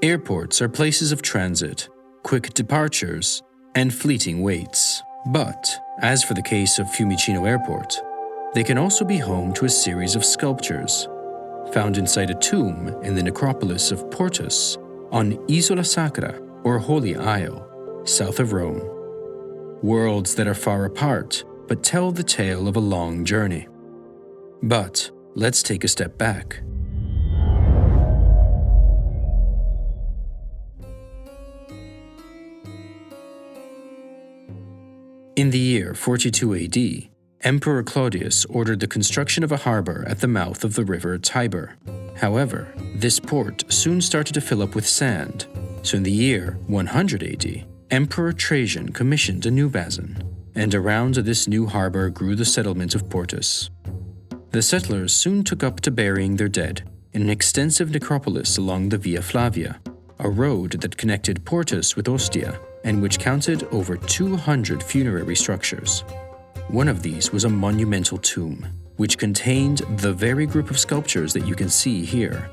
Airports are places of transit, quick departures, and fleeting waits. But, as for the case of Fiumicino Airport, they can also be home to a series of sculptures, found inside a tomb in the necropolis of Portus on Isola Sacra, or Holy Isle, south of Rome. Worlds that are far apart, but tell the tale of a long journey. But let's take a step back. In the year 42 AD, Emperor Claudius ordered the construction of a harbor at the mouth of the river Tiber. However, this port soon started to fill up with sand, so in the year 100 AD, Emperor Trajan commissioned a new basin, and around this new harbor grew the settlement of Portus. The settlers soon took up to burying their dead in an extensive necropolis along the Via Flavia, a road that connected Portus with Ostia, and which counted over 200 funerary structures. One of these was a monumental tomb, which contained the very group of sculptures that you can see here.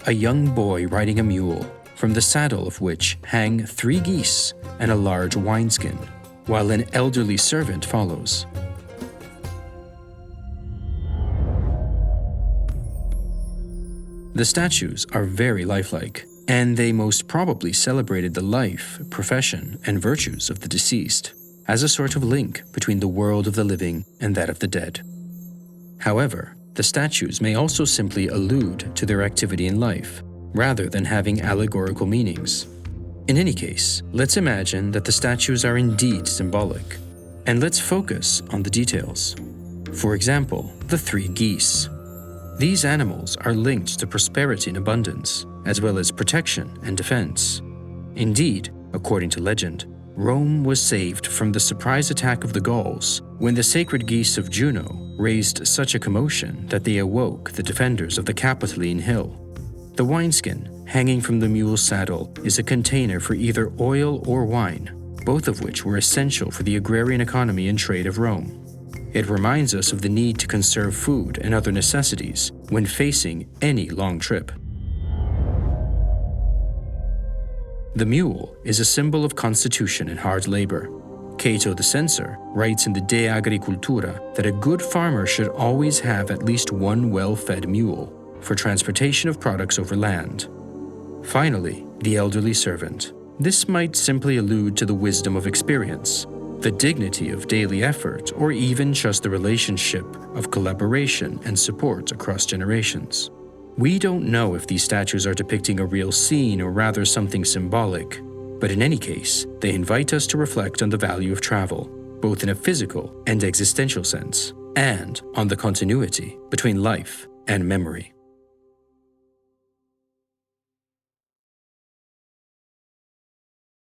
A young boy riding a mule, from the saddle of which hang 3 geese and a large wineskin, while an elderly servant follows. The statues are very lifelike, and they most probably celebrated the life, profession, and virtues of the deceased, as a sort of link between the world of the living and that of the dead. However, the statues may also simply allude to their activity in life, rather than having allegorical meanings. In any case, let's imagine that the statues are indeed symbolic, and let's focus on the details. For example, the 3 geese. These animals are linked to prosperity and abundance, as well as protection and defense. Indeed, according to legend, Rome was saved from the surprise attack of the Gauls when the sacred geese of Juno raised such a commotion that they awoke the defenders of the Capitoline Hill. The wineskin, hanging from the mule's saddle, is a container for either oil or wine, both of which were essential for the agrarian economy and trade of Rome. It reminds us of the need to conserve food and other necessities when facing any long trip. The mule is a symbol of constitution and hard labor. Cato the Censor writes in the De Agricultura that a good farmer should always have at least 1 well-fed mule for transportation of products over land. Finally, the elderly servant. This might simply allude to the wisdom of experience, the dignity of daily effort, or even just the relationship of collaboration and support across generations. We don't know if these statues are depicting a real scene or rather something symbolic, but in any case, they invite us to reflect on the value of travel, both in a physical and existential sense, and on the continuity between life and memory.